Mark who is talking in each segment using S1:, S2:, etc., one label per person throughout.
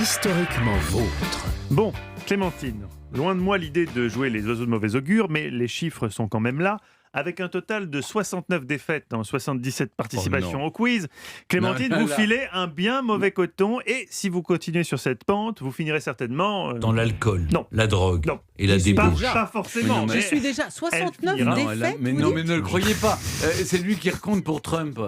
S1: Historiquement vôtre.
S2: Bon, Clémentine, loin de moi l'idée de jouer les oiseaux de mauvais augure, mais les chiffres sont quand même là. Avec un total de 69 défaites dans 77 participations au quiz, Clémentine, vous filez un bien mauvais coton et si vous continuez sur cette pente, vous finirez certainement...
S3: Dans l'alcool,
S2: non.
S3: la drogue
S2: Non.
S3: et la débauche.
S2: Pas forcément.
S4: Je suis déjà 69
S2: finira.
S4: défaites.
S3: Mais
S4: vous
S3: non,
S4: dites
S3: mais ne le croyez pas. C'est lui qui raconte pour Trump.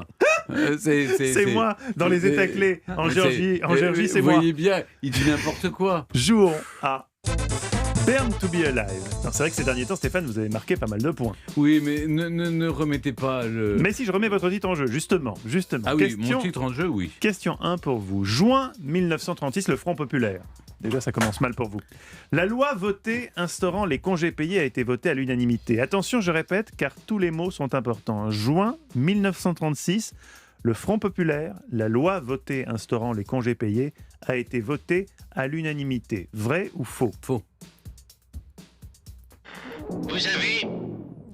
S2: C'est moi, dans les États clés, en Géorgie, c'est
S3: vous
S2: moi.
S3: Vous voyez bien, il dit n'importe quoi.
S2: Jouons à Burn to be Alive. Non, c'est vrai que ces derniers temps, Stéphane, vous avez marqué pas mal de points.
S3: Oui, mais ne remettez pas le...
S2: Mais si je remets votre titre en jeu, justement.
S3: Ah oui, mon titre en jeu, oui.
S2: Question 1 pour vous. Juin 1936, le Front populaire. Déjà, ça commence mal pour vous. La loi votée instaurant les congés payés a été votée à l'unanimité. Attention, je répète, car tous les mots sont importants. Juin 1936, le Front populaire, la loi votée instaurant les congés payés a été votée à l'unanimité. Vrai ou faux ?
S3: Faux.
S1: Vous avez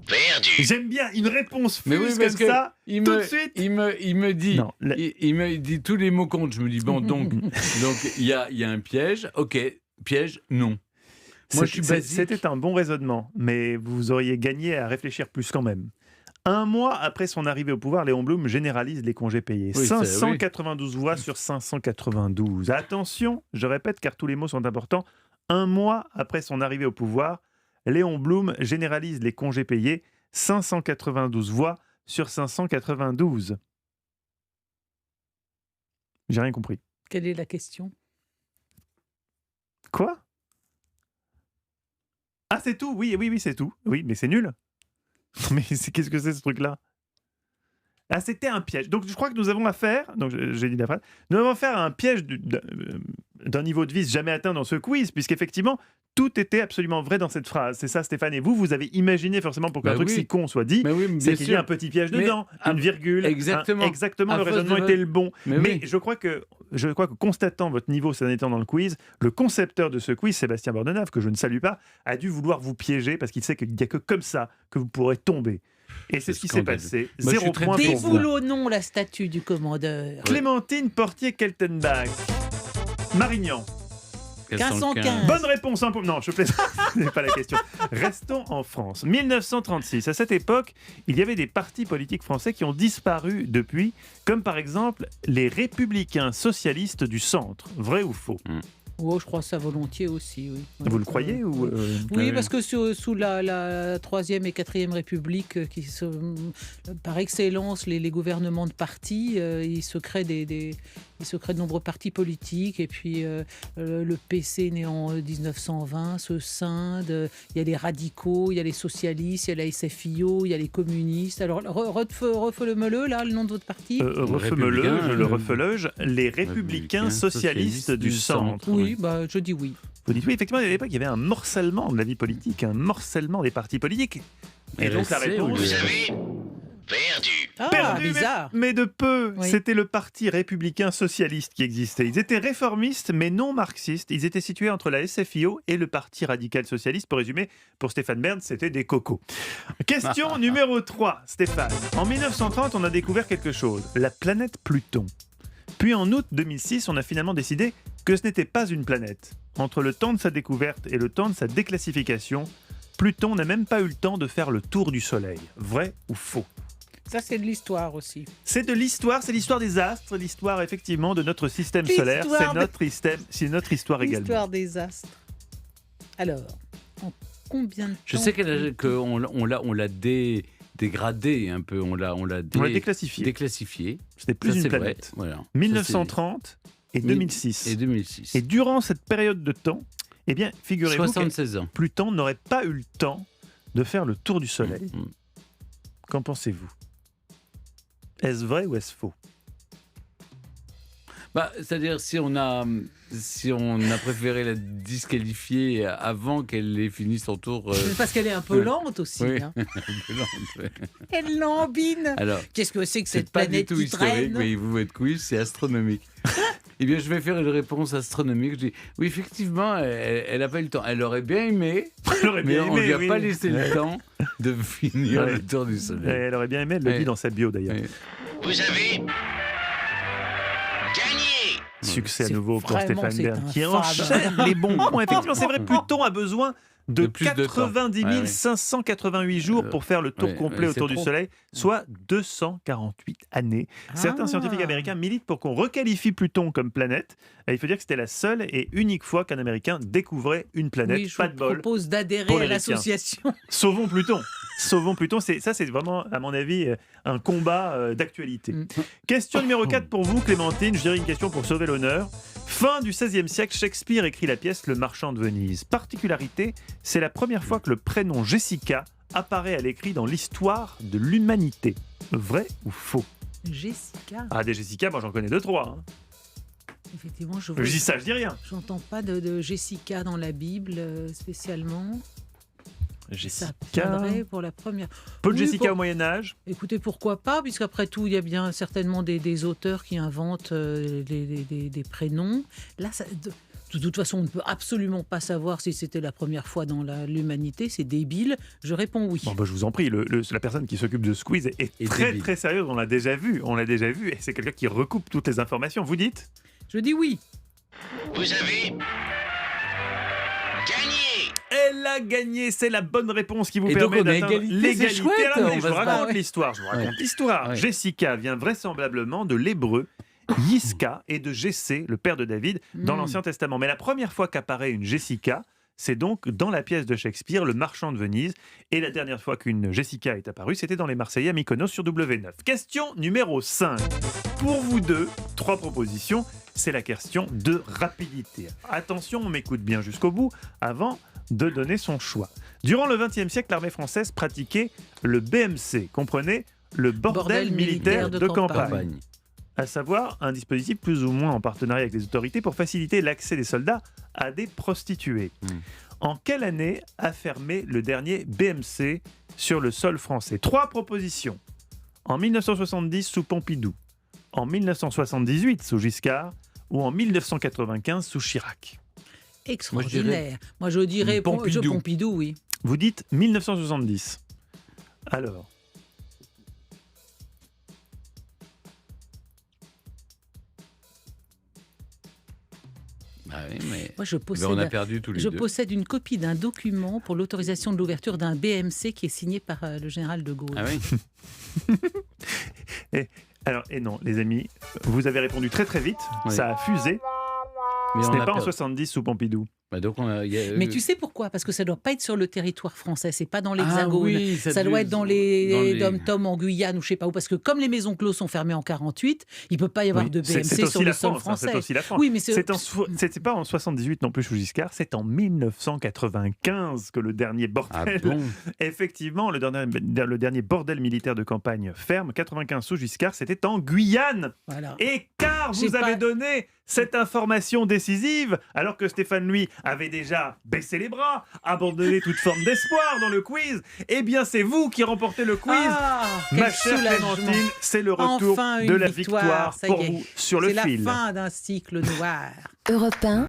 S1: perdu.
S2: J'aime bien une réponse
S3: Mais oui,
S2: fuse
S3: parce
S2: comme
S3: que
S2: ça,
S3: il
S2: tout
S3: me,
S2: de suite.
S3: il me dit,
S2: Non,
S3: il me dit tous les mots comptent. Je me dis bon, donc il y a un piège. Ok, piège, non. Moi, je suis basique.
S2: C'était un bon raisonnement, mais vous auriez gagné à réfléchir plus quand même. Un mois après son arrivée au pouvoir, Léon Blum généralise les congés payés.
S3: Oui,
S2: 592 voix sur 592. Attention, je répète car tous les mots sont importants. Un mois après son arrivée au pouvoir, Léon Blum généralise les congés payés. 592 voix sur 592. J'ai rien compris.
S4: Quelle est la question ?
S2: Quoi ? Ah, c'est tout. Oui, c'est tout. Oui, mais c'est nul. Mais qu'est-ce que c'est ce truc-là ? Ah, c'était un piège. Donc, je crois que nous avons affaire... Donc, j'ai dit la phrase. Nous avons affaire à un piège d'un niveau de vis jamais atteint dans ce quiz, puisqu'effectivement, tout était absolument vrai dans cette phrase. C'est ça, Stéphane. Et vous avez imaginé forcément pour qu'un truc si con soit dit, c'est qu'il y a un petit piège dedans, une virgule.
S3: Exactement.
S2: Exactement, le raisonnement était le bon. Mais
S3: oui.
S2: je crois que constatant votre niveau ces derniers temps dans le quiz, le concepteur de ce quiz, Sébastien Bordenave, que je ne salue pas, a dû vouloir vous piéger parce qu'il sait qu'il n'y a que comme ça que vous pourrez tomber. Et c'est ce qui s'est passé.
S3: Moi,
S2: 0 point pour vous.
S4: Déboulonnons la statue du commandeur.
S2: Clémentine Portier-Keltenbach. Marignan.
S4: 1515.
S2: Bonne réponse. Non, je plaisante. Ce n'est pas la question. Restons en France. 1936. À cette époque, il y avait des partis politiques français qui ont disparu depuis, comme par exemple les Républicains socialistes du centre. Vrai ou faux ?
S4: Oh, je crois ça volontiers aussi, oui.
S2: Vous le croyez ou
S4: Oui, parce que sous la 3e et 4e République, qui sont par excellence les gouvernements de partis, il se crée de nombreux partis politiques. Et puis le PC né en 1920 se scinde. Il y a les radicaux, il y a les socialistes, il y a la SFIO, il y a les communistes. Alors refais-le-me-le, là, le nom de votre parti.
S2: Refais-le, je le refeleuge. Les Républicains socialistes du centre.
S4: Oui, bah, je dis oui.
S2: Vous dites oui, effectivement, à l'époque, il y avait un morcellement de la vie politique, un morcellement des partis politiques. Et donc la réponse...
S1: Vous avez perdu.
S4: Ah,
S2: Perdu,
S4: bizarre.
S2: mais de peu.
S4: Oui.
S2: C'était le parti républicain socialiste qui existait. Ils étaient réformistes, mais non marxistes. Ils étaient situés entre la SFIO et le parti radical socialiste. Pour résumer, pour Stéphane Bern, c'était des cocos. Question numéro 3, Stéphane. En 1930, on a découvert quelque chose, la planète Pluton. Puis en août 2006, on a finalement décidé que ce n'était pas une planète. Entre le temps de sa découverte et le temps de sa déclassification, Pluton n'a même pas eu le temps de faire le tour du Soleil. Vrai ou faux ?
S4: Ça, c'est de l'histoire aussi.
S2: C'est de l'histoire, c'est l'histoire des astres, l'histoire effectivement de notre système solaire, c'est notre histoire également.
S4: L'histoire des astres. Alors, en combien de temps...
S3: Je sais qu'on l'a dégradé un peu, on l'a
S2: déclassifié.
S3: déclassifié.
S2: C'était plus
S3: Ça,
S2: une
S3: c'est
S2: planète.
S3: vrai, voilà.
S2: 1930 et 2006.
S3: Et 2006.
S2: Et durant cette période de temps, eh bien, figurez-vous
S3: 76 ans.
S2: que Pluton n'aurait pas eu le temps de faire le tour du Soleil. Qu'en pensez-vous ? Est-ce vrai ou est-ce faux ?
S3: C'est-à-dire si on a préféré la disqualifier avant qu'elle ait fini son tour.
S4: C'est parce qu'elle est un peu lente aussi.
S3: Oui.
S4: Hein.
S3: Un peu lente, ouais.
S4: Elle lambine.
S3: Alors,
S4: Qu'est-ce que c'est que
S3: c'est
S4: cette
S3: pas
S4: planète
S3: du tout
S4: qui
S3: historique,
S4: traîne?
S3: mais vous votre quiz, c'est astronomique. Eh bien, je vais faire une réponse astronomique. Je dis, oui, effectivement, elle n'a pas eu le temps. Elle aurait bien aimé, mais on ne lui a pas laissé le temps de finir le tour du Soleil.
S2: Elle aurait bien aimé, elle le dit dans sa bio d'ailleurs.
S3: Ouais.
S1: Vous avez gagné.
S2: succès à
S4: C'est
S2: nouveau pour
S4: vraiment,
S2: Stéphane
S4: c'est
S2: Bern,
S4: un
S2: qui
S4: fab.
S2: enchaîne les bons points. Effectivement, c'est vrai, Pluton a besoin de
S3: plus de temps.
S2: 90
S3: Ouais, ouais.
S2: 588 jours pour faire le tour
S3: ouais,
S2: complet
S3: ouais,
S2: autour
S3: c'est
S2: du
S3: trop.
S2: Soleil, soit 248 années. Certains scientifiques américains militent pour qu'on requalifie Pluton comme planète. Et il faut dire que c'était la seule et unique fois qu'un Américain découvrait une planète.
S4: Oui, je
S2: Pas
S4: vous
S2: de bol.
S4: propose
S2: pour
S4: d'adhérer
S2: les
S4: à l'association.
S2: Sauvons Pluton. Sauvons Pluton. Ça, c'est vraiment, à mon avis, un combat d'actualité. Question numéro 4 pour vous, Clémentine. Je dirais une question pour sauver l'honneur. Fin du XVIe siècle, Shakespeare écrit la pièce Le Marchand de Venise. Particularité, c'est la première fois que le prénom Jessica apparaît à l'écrit dans l'histoire de l'humanité. Vrai ou faux?
S4: Jessica,
S2: Ah, des Jessica, moi j'en connais 2-3. Hein.
S4: effectivement, je
S2: Je dis ça, je dis rien.
S4: j'entends pas de Jessica dans la Bible spécialement. Ça
S2: Jessica.
S4: viendrait pour la première.
S2: Peu de
S4: Oui,
S2: Jessica
S4: pour-
S2: au Moyen-Âge.
S4: Écoutez, pourquoi pas, puisqu'après tout, il y a bien certainement des auteurs qui inventent des prénoms. Là, de toute façon, on ne peut absolument pas savoir si c'était la première fois dans l'humanité. C'est débile. Je réponds oui.
S2: Bon, bah, je vous en prie, la personne qui s'occupe de ce quiz est
S3: Et
S2: très
S3: débile.
S2: très sérieuse. On l'a déjà vu, et c'est quelqu'un qui recoupe toutes les informations. Vous dites?
S4: Je dis oui.
S1: Vous avez gagné.
S2: Elle a gagné, c'est la bonne réponse qui vous
S3: Et donc,
S2: permet
S3: on a
S2: d'atteindre
S3: égalité,
S2: l'égalité.
S3: c'est chouette,
S2: Alors,
S3: on
S2: je
S3: va
S2: vous
S3: se
S2: raconte
S4: battre.
S2: l'histoire. Je vous raconte
S3: Ouais.
S2: l'histoire.
S3: Ouais.
S2: Jessica vient vraisemblablement de l'hébreu Yiska et de Jessé, le père de David, dans l'Ancien Testament. Mais la première fois qu'apparaît une Jessica, c'est donc dans la pièce de Shakespeare, Le Marchand de Venise. Et la dernière fois qu'une Jessica est apparue, c'était dans Les Marseillais à Mykonos sur W9. Question numéro 5. Pour vous deux, 3 propositions. C'est la question de rapidité. Attention, on m'écoute bien jusqu'au bout avant de donner son choix. Durant le XXe siècle, l'armée française pratiquait le BMC, comprenez le bordel militaire de campagne. À savoir un dispositif plus ou moins en partenariat avec les autorités pour faciliter l'accès des soldats à des prostituées. En quelle année a fermé le dernier BMC sur le sol français? 3 propositions. En 1970 sous Pompidou, en 1978 sous Giscard ou en 1995 sous Chirac.
S4: Extraordinaire. Moi, je dirais
S3: Pompidou.
S4: Pompidou, oui.
S2: Vous dites 1970. Alors,
S3: Ah oui, mais
S4: Moi, je
S3: on a perdu tous les
S4: Je
S3: deux.
S4: possède une copie d'un document pour l'autorisation de l'ouverture d'un BMC qui est signé par le général de Gaulle.
S3: Ah oui.
S2: alors, et non, les amis, vous avez répondu très très vite.
S3: Oui.
S2: Ça a fusé.
S3: Mais
S2: Ce
S3: on
S2: n'est
S3: a
S2: pas en
S3: perdu.
S2: 70 sous Pompidou.
S3: Bah donc
S4: Mais tu sais pourquoi? Parce que ça ne doit pas être sur le territoire français, c'est pas dans
S3: Ah
S4: l'Hexagone.
S3: oui,
S4: Ça doit être dans les dom-toms en Guyane ou je sais pas où. Parce que comme les maisons closes sont fermées en 48, il ne peut pas y avoir
S2: Oui,
S4: de
S2: c'est
S4: BMC
S2: aussi
S4: sur le
S2: la
S4: sol
S2: France, hein,
S4: français.
S2: c'est aussi la France.
S4: Oui, mais
S2: C'est pas en 78 non plus sous Giscard, c'est en 1995 que le dernier
S3: Ah
S2: bordel,
S3: bon.
S2: effectivement, le dernier bordel militaire de campagne ferme, 95 sous Giscard, c'était en Guyane.
S4: Voilà.
S2: Et car vous
S4: J'ai
S2: avez
S4: pas-
S2: donné cette information décisive, alors que Stéphane, lui, avait déjà baissé les bras, abandonné toute forme d'espoir dans le quiz, eh bien c'est vous qui remportez le quiz.
S4: Ah,
S2: Ma
S4: quel
S2: chère
S4: soulagement.
S2: Clémentine, c'est le retour
S4: Enfin,
S2: de
S4: une
S2: la
S4: victoire,
S2: victoire
S4: ça y
S2: pour
S4: est.
S2: vous sur le
S4: C'est
S2: fil.
S4: la fin d'un cycle noir.
S5: Europe 1,